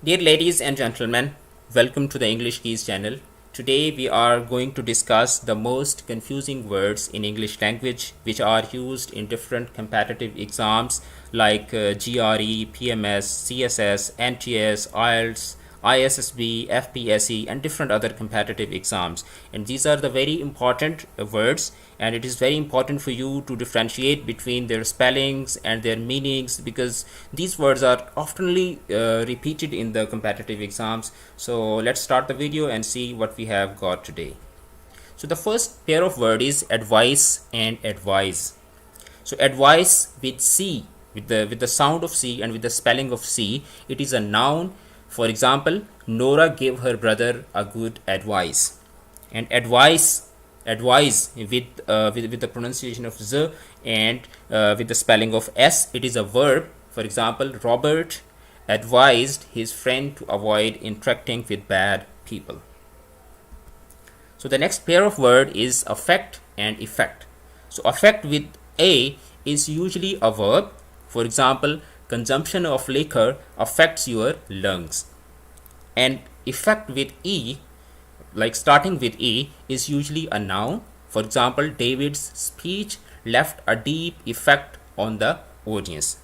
Dear ladies and gentlemen, welcome to the English Keys channel. Today we are going to discuss the most confusing words in English language which are used in different competitive exams like GRE, PMS, CSS, NTS, IELTS, ISSB, FPSE and different other competitive exams. And these are the very important words, and it is very important for you to differentiate between their spellings and their meanings, because these words are oftenly repeated in the competitive exams. So let's start the video and see what we have got today. So the first pair of word is advice and advise. So advice with C, with the sound of C and with the spelling of C, it is a noun. For example, Nora gave her brother a good advice. And advice with the pronunciation of Z and with the spelling of S, it is a verb. For example, Robert advised his friend to avoid interacting with bad people. So the next pair of word is affect and effect. So affect with A is usually a verb. For example, consumption of liquor affects your lungs. And effect with E, like starting with E, is usually a noun. For example, David's speech left a deep effect on the audience.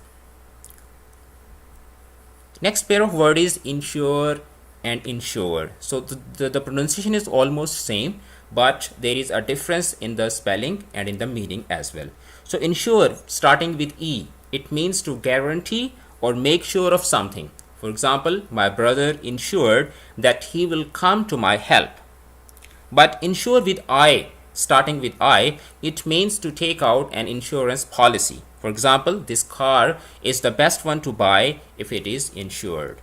Next pair of word is insure and insured. So the pronunciation is almost same, but there is a difference in the spelling and in the meaning as well. So insure, starting with E, it means to guarantee or make sure of something. For example, my brother ensured that he will come to my help. But insure with I, starting with I, it means to take out an insurance policy. For example, this car is the best one to buy if it is insured.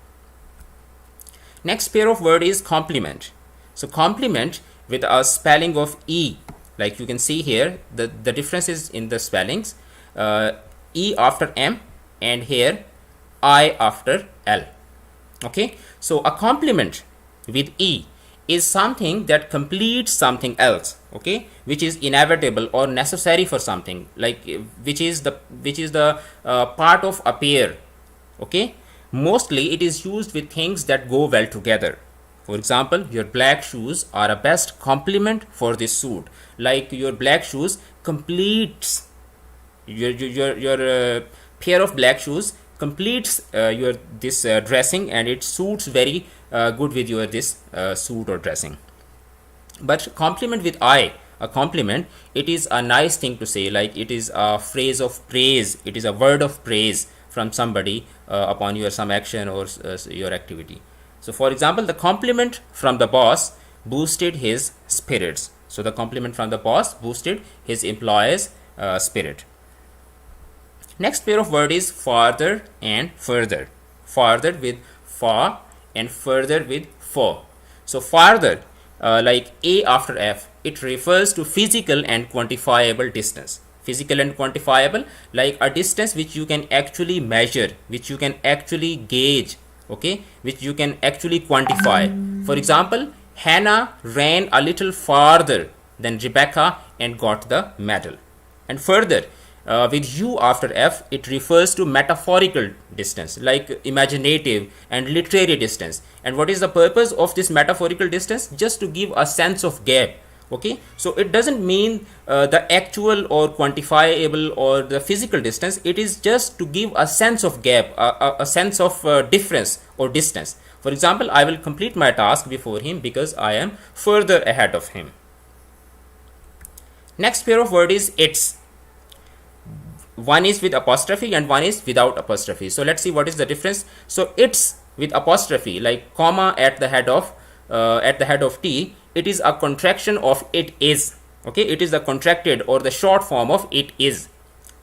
Next pair of word is complement. So complement with a spelling of E, like you can see here, the difference is in the spellings. E after M and here I after L. Okay, so a complement with E is something that completes something else, okay, which is inevitable or necessary for something, like which is the part of a pair. Okay, mostly it is used with things that go well together. For example, your black shoes are a best complement for this suit. Like your black shoes completes your pair of black shoes completes your this dressing, and it suits very good with your this suit or dressing. But complement with I, a compliment, it is a nice thing to say, like it is a phrase of praise, it is a word of praise from somebody upon your some action or your activity. So for example, the compliment from the boss boosted his spirits. So the compliment from the boss boosted his employee's spirit. Next pair of word is farther and further. Farther with fa and further with for. So farther, like A after F, it refers to physical and quantifiable distance. Physical and quantifiable, like a distance which you can actually measure, which you can actually gauge, okay, which you can actually quantify. For example, Hannah ran a little farther than Rebecca and got the medal. And further, with U after F, it refers to metaphorical distance, like imaginative and literary distance. And what is the purpose of this metaphorical distance? Just to give a sense of gap. Okay, so it doesn't mean the actual or quantifiable or the physical distance. It is just to give a sense of gap, a sense of difference or distance. For example, I will complete my task before him because I am further ahead of him. Next pair of word is its. One is with apostrophe and one is without apostrophe. So let's see what is the difference. So it's with apostrophe, like comma at the head of T, it is a contraction of it is. Okay, it is the contracted or the short form of it is.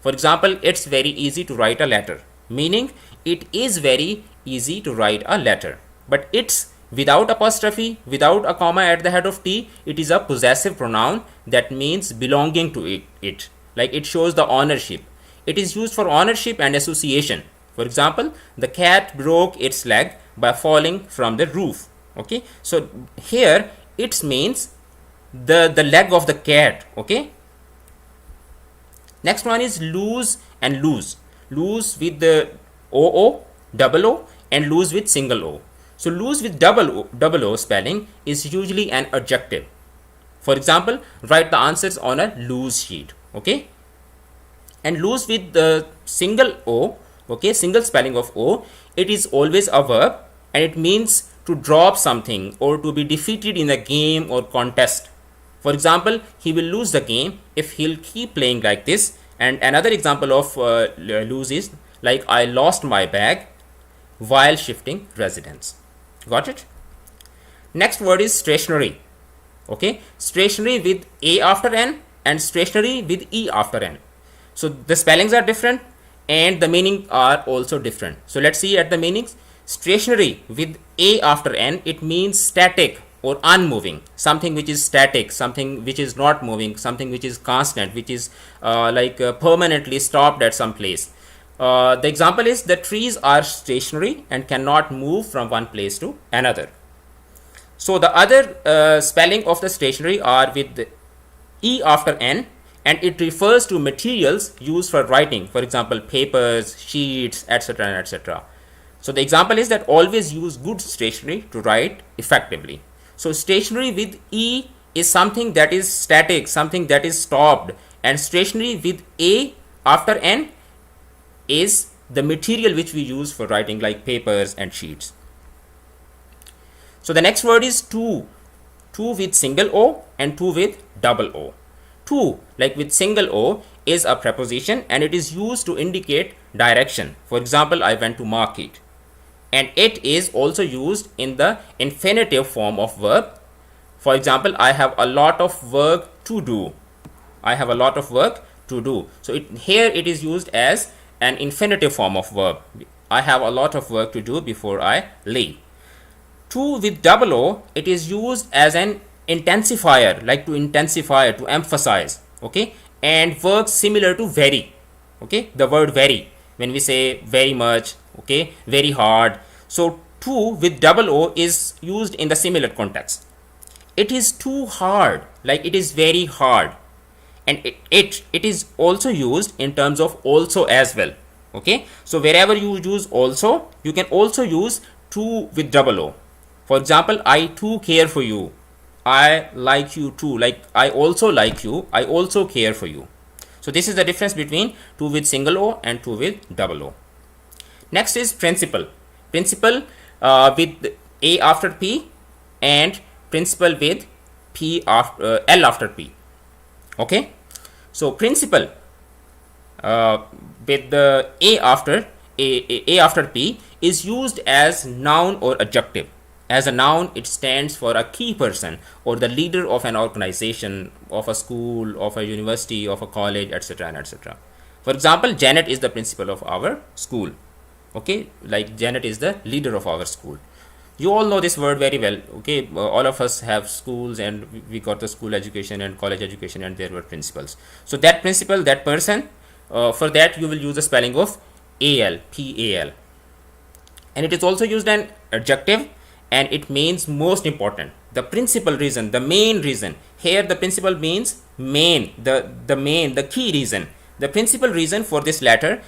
For example, it's very easy to write a letter, meaning it is very easy to write a letter. But it's without apostrophe, without a comma at the head of T, it is a possessive pronoun that means belonging to it. Like it shows the ownership. It is used for ownership and association. For example, the cat broke its leg by falling from the roof. Okay, so here it means the leg of the cat. Okay, next one is lose and lose. Lose with the OO, double O, and lose with single O. So lose with double O spelling is usually an adjective. For example, write the answers on a loose sheet. Okay. And lose with the single O, okay, single spelling of O, it is always a verb and it means to drop something or to be defeated in a game or contest. For example, he will lose the game if he'll keep playing like this. And another example of lose is like I lost my bag while shifting residence. Got it? Next word is stationary. Okay, stationary with A after N and stationary with E after N. So the spellings are different and the meaning are also different. So let's see at the meanings. Stationary with A after N, it means static or unmoving, something which is static, something which is not moving, something which is constant, which is permanently stopped at some place. The example is the trees are stationary and cannot move from one place to another. So the other spelling of the stationary are with E after N, and it refers to materials used for writing, for example papers, sheets, etc. and etc. So the example is that always use good stationery to write effectively. So stationery with E is something that is static, something that is stopped, and stationery with A after N is the material which we use for writing like papers and sheets. So the next word is to with single O and to with double O. To, like with single O, is a preposition and it is used to indicate direction. For example, I went to market. And it is also used in the infinitive form of verb. For example, I have a lot of work to do. I have a lot of work to do. So here it is used as an infinitive form of verb. I have a lot of work to do before I leave. To with double O, it is used as an intensifier, like to intensify, to emphasize, okay, and works similar to very, okay, the word very, when we say very much, okay, very hard. So to with double O is used in the similar context. It is too hard, like it is very hard. And it is also used in terms of also as well, okay. So wherever you use also, you can also use to with double O. For example, I too care for you, I like you too, like I also like you, I also care for you. So this is the difference between to with single O and to with double O. Next is principal. Principal with A after P and principal with P after L after P. Okay. So principal with the A after P is used as noun or adjective. As a noun, it stands for a key person or the leader of an organization, of a school, of a university, of a college, etc. and etc. For example, Janet is the principal of our school. Okay, like Janet is the leader of our school. You all know this word very well. Okay, all of us have schools and we got the school education and college education, and there were principals. So that principal, that person, for that you will use the spelling of AL, PAL. And it is also used an adjective, and it means most important, the principal reason, the main reason. Here the principal means main, the key reason. The principal reason for this letter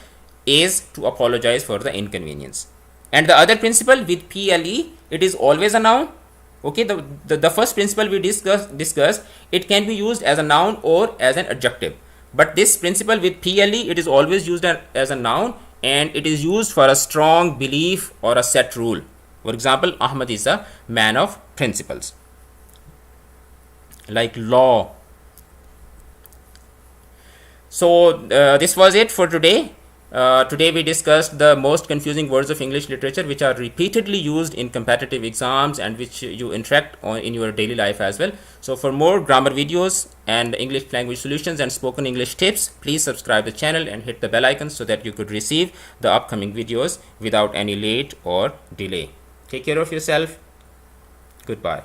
is to apologize for the inconvenience. And the other principal with PLE, it is always a noun. Okay, the first principal we discussed, it can be used as a noun or as an adjective. But this principal with PLE, it is always used as a noun, and it is used for a strong belief or a set rule. For example, Ahmad is a man of principles, like law. So this was it for today. Today we discussed the most confusing words of English literature which are repeatedly used in competitive exams and which you interact on in your daily life as well. So for more grammar videos and English language solutions and spoken English tips, please subscribe the channel and hit the bell icon so that you could receive the upcoming videos without any late or delay. Take care of yourself. Goodbye.